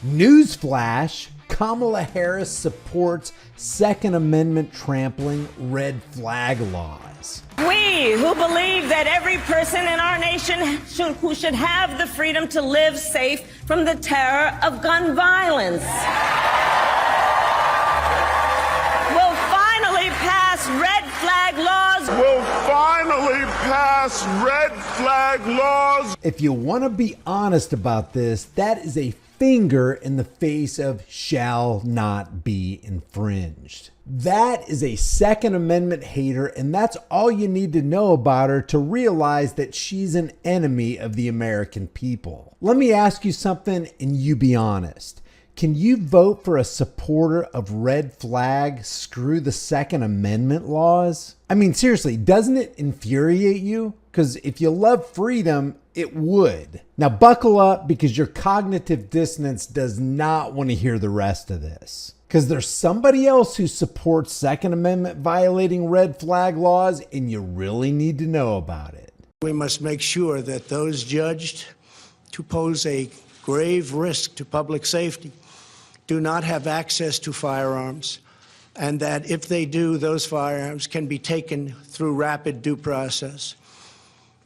Newsflash, Kamala Harris supports Second Amendment trampling red flag laws. We who believe that every person in our nation should have the freedom to live safe from the terror of gun violence will finally pass red flag laws. If you want to be honest about this, that is a finger in the face of shall not be infringed. That is a Second Amendment hater, and that's all you need to know about her to realize that she's an enemy of the American people. Let me ask you something, and you be honest. Can you vote for a supporter of red flag, screw the Second Amendment laws? I mean, seriously, doesn't it infuriate you? Because if you love freedom, it would. Now buckle up, because your cognitive dissonance does not want to hear the rest of this. Because there's somebody else who supports Second Amendment violating red flag laws, and you really need to know about it. We must make sure that those judged to pose a grave risk to public safety do not have access to firearms, and that if they do, those firearms can be taken through rapid due process.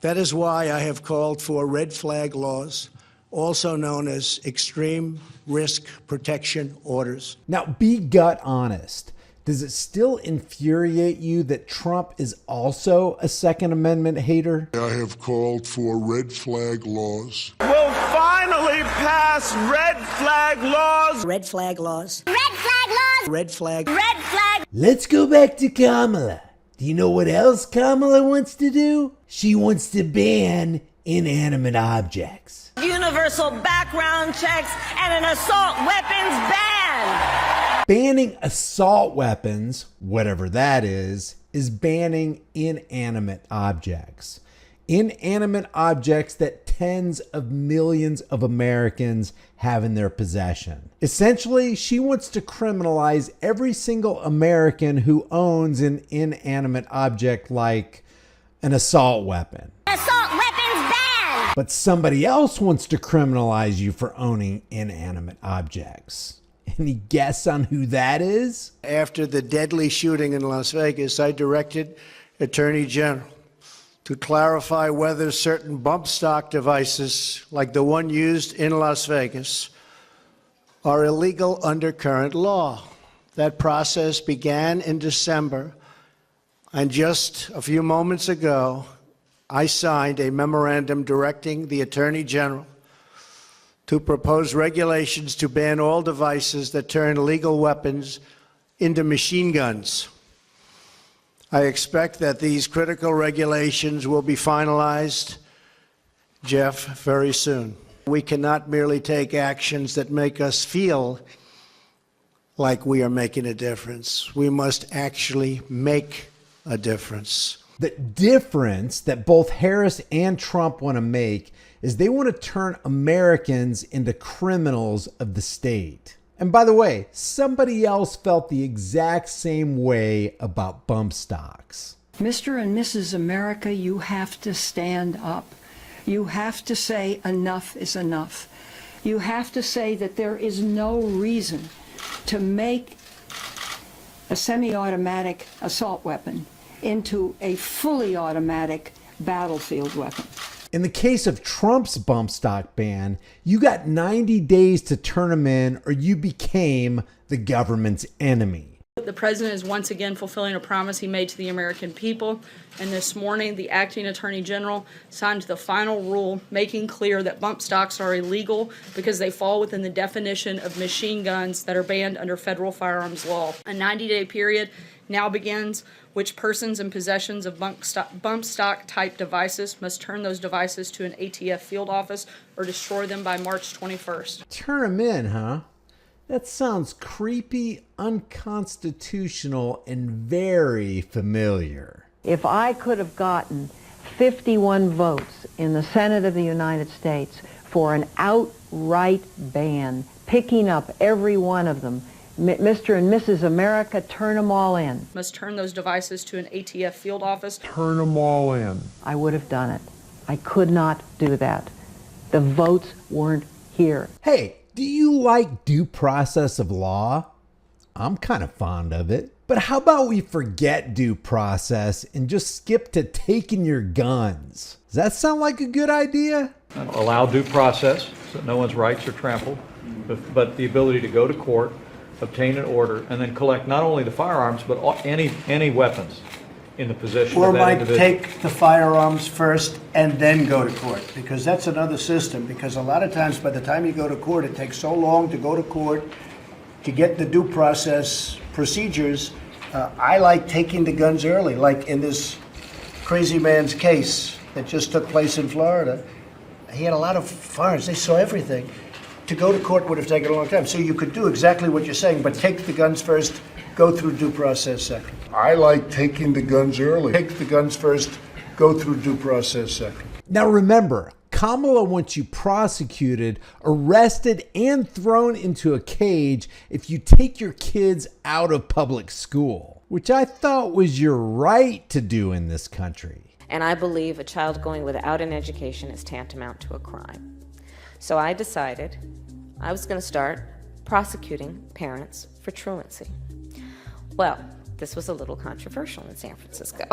That is why I have called for red flag laws, also known as extreme risk protection orders. Now, be gut honest. Does it still infuriate you that Trump is also a Second Amendment hater? I have called for red flag laws. We'll finally pass red flag laws. Red flag laws. Red flag laws. Red flag. Red flag. Let's go back to Kamala. Do you know what else Kamala wants to do? She wants to ban inanimate objects. Universal background checks and an assault weapons ban. Banning assault weapons, whatever that is banning inanimate objects. Inanimate objects that tens of millions of Americans have in their possession. Essentially, she wants to criminalize every single American who owns an inanimate object like an assault weapon. Assault weapons ban. But somebody else wants to criminalize you for owning inanimate objects. Any guess on who that is? After the deadly shooting in Las Vegas, I directed Attorney General to clarify whether certain bump stock devices, like the one used in Las Vegas, are illegal under current law. That process began in December, and just a few moments ago, I signed a memorandum directing the Attorney General to propose regulations to ban all devices that turn legal weapons into machine guns. I expect that these critical regulations will be finalized, Jeff, very soon. We cannot merely take actions that make us feel like we are making a difference. We must actually make a difference. The difference that both Harris and Trump want to make is they want to turn Americans into criminals of the state. And by the way, somebody else felt the exact same way about bump stocks. Mr. and Mrs. America, you have to stand up. You have to say enough is enough. You have to say that there is no reason to make a semi-automatic assault weapon into a fully automatic battlefield weapon. In the case of Trump's bump stock ban, you got 90 days to turn them in or you became the government's enemy. The president is once again fulfilling a promise he made to the American people. And this morning, the acting attorney general signed the final rule making clear that bump stocks are illegal because they fall within the definition of machine guns that are banned under federal firearms law. A 90-day period now begins, which persons in possessions of bump stock type devices must turn those devices to an ATF field office or destroy them by March 21st. Turn them in, huh? That sounds creepy, unconstitutional, and very familiar. If I could have gotten 51 votes in the Senate of the United States for an outright ban, picking up every one of them, Mr. and Mrs. America, turn them all in. Must turn those devices to an ATF field office. Turn them all in. I would have done it. I could not do that. The votes weren't here. Hey, Do you like due process of law? I'm kind of fond of it. But how about we forget due process and just skip to taking your guns? Does that sound like a good idea? Allow due process so no one's rights are trampled, but the ability to go to court, obtain an order, and then collect not only the firearms, but any weapons in the possession Or of that might individual. take the firearms first and then go to court, because that's another system. Because a lot of times, by the time you go to court, it takes so long to go to court to get the due process procedures. I like taking the guns early, like in this crazy man's case that just took place in Florida. He had a lot of firearms. They saw everything. To go to court would have taken a long time. So you could do exactly what you're saying, but take the guns first, go through due process second. I like taking the guns early. Take the guns first, go through due process second. Now remember, Kamala wants you prosecuted, arrested, and thrown into a cage if you take your kids out of public school, which I thought was your right to do in this country. And I believe a child going without an education is tantamount to a crime. So I decided I was going to start prosecuting parents for truancy. Well, this was a little controversial in San Francisco.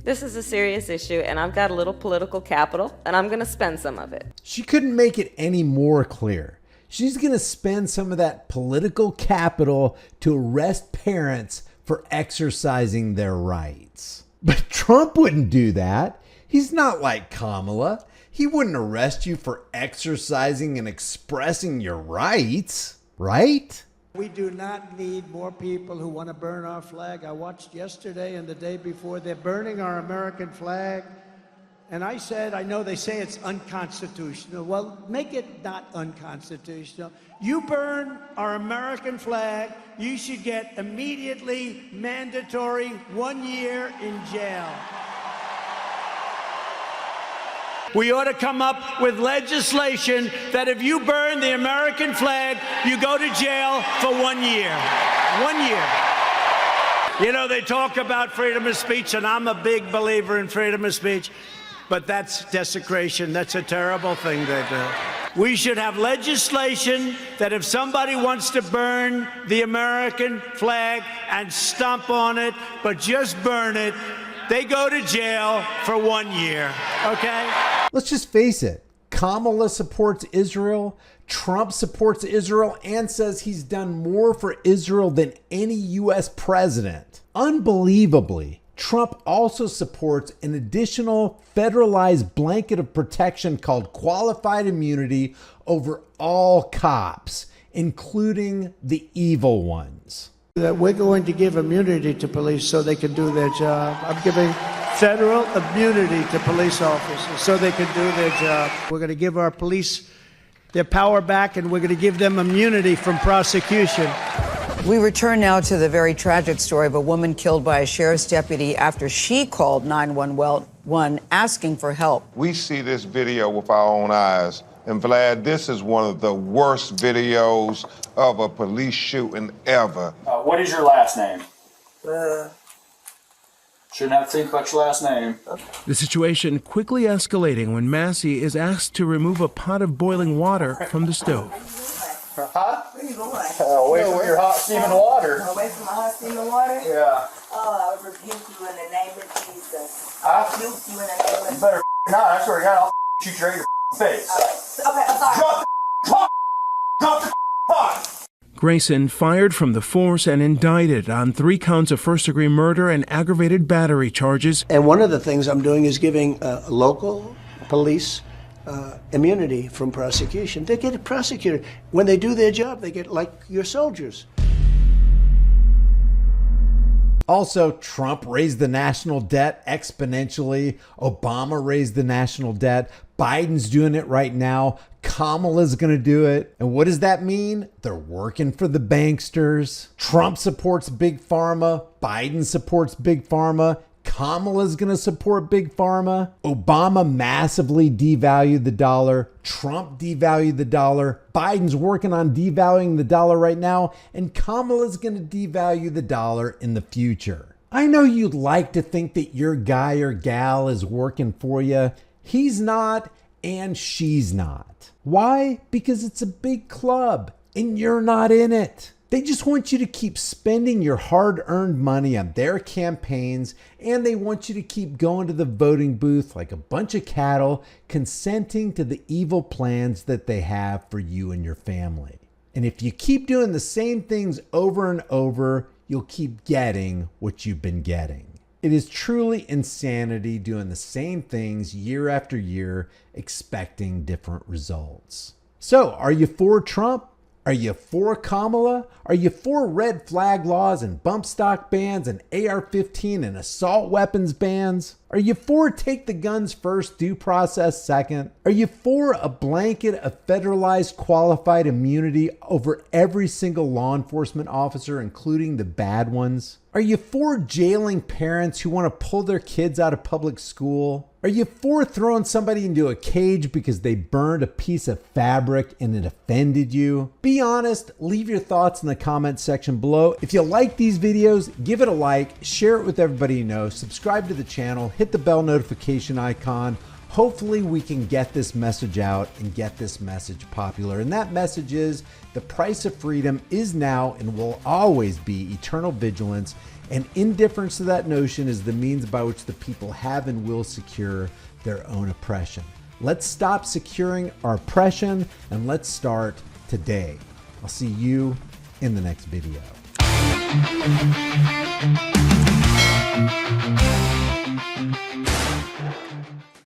This is a serious issue, and I've got a little political capital, and I'm going to spend some of it. She couldn't make it any more clear. She's going to spend some of that political capital to arrest parents for exercising their rights. But Trump wouldn't do that. He's not like Kamala. He wouldn't arrest you for exercising and expressing your rights, right? We do not need more people who want to burn our flag. I watched yesterday and the day before, they're burning our American flag. And I said, I know they say it's unconstitutional. Well, make it not unconstitutional. You burn our American flag, you should get immediately mandatory 1 year in jail. We ought to come up with legislation that if you burn the American flag, you go to jail for 1 year. 1 year. You know, they talk about freedom of speech, and I'm a big believer in freedom of speech, but that's desecration. That's a terrible thing they do. We should have legislation that if somebody wants to burn the American flag and stomp on it, but just burn it, they go to jail for 1 year, okay? Let's just face it. Kamala supports Israel. Trump supports Israel and says he's done more for Israel than any U.S. president. Unbelievably, Trump also supports an additional federalized blanket of protection called qualified immunity over all cops, including the evil ones. That we're going to give immunity to police so they can do their job. I'm giving federal immunity to police officers so they can do their job. We're going to give our police their power back, and we're going to give them immunity from prosecution. We return now to the very tragic story of a woman killed by a sheriff's deputy after she called 911 asking for help. We see this video with our own eyes. And Vlad, this is one of the worst videos of a police shooting ever. What is your last name? Shouldn't have to think about your last name. The situation quickly escalating when Massey is asked to remove a pot of boiling water from the stove. Huh? Where you going? Away from your hot steaming water. Away from my hot steaming water? Yeah. Oh, I rebuke you in the name of Jesus. I rebuke you in the name of Jesus. You better not. I swear to God, I'll shoot you right in your face. Okay, I'm sorry. Drop the pot! Drop the pot! Grayson fired from the force and indicted on 3 counts of first-degree murder and aggravated battery charges. And one of the things I'm doing is giving local police immunity from prosecution. They get prosecuted. When they do their job, they get like your soldiers. Also, Trump raised the national debt exponentially. Obama raised the national debt. Biden's doing it right now. Kamala's going to do it. And what does that mean? They're working for the banksters. Trump supports Big Pharma. Biden supports Big Pharma. Kamala's going to support Big Pharma. Obama massively devalued the dollar. Trump devalued the dollar. Biden's working on devaluing the dollar right now. And Kamala's going to devalue the dollar in the future. I know you'd like to think that your guy or gal is working for you. He's not, and she's not. Why? Because it's a big club and you're not in it. They just want you to keep spending your hard-earned money on their campaigns, and they want you to keep going to the voting booth like a bunch of cattle, consenting to the evil plans that they have for you and your family. And if you keep doing the same things over and over, you'll keep getting what you've been getting. It is truly insanity doing the same things year after year, expecting different results. So, are you for Trump? Are you for Kamala? Are you for red flag laws and bump stock bans and AR-15 and assault weapons bans? Are you for take the guns first, due process second? Are you for a blanket of federalized qualified immunity over every single law enforcement officer, including the bad ones? Are you for jailing parents who want to pull their kids out of public school? Are you for throwing somebody into a cage because they burned a piece of fabric and it offended you? Be honest, leave your thoughts in the comment section below. If you like these videos, give it a like, share it with everybody you know, subscribe to the channel, hit the bell notification icon. Hopefully we can get this message out and get this message popular. And that message is the price of freedom is now and will always be eternal vigilance, and indifference to that notion is the means by which the people have and will secure their own oppression. Let's stop securing our oppression and let's start today. I'll see you in the next video.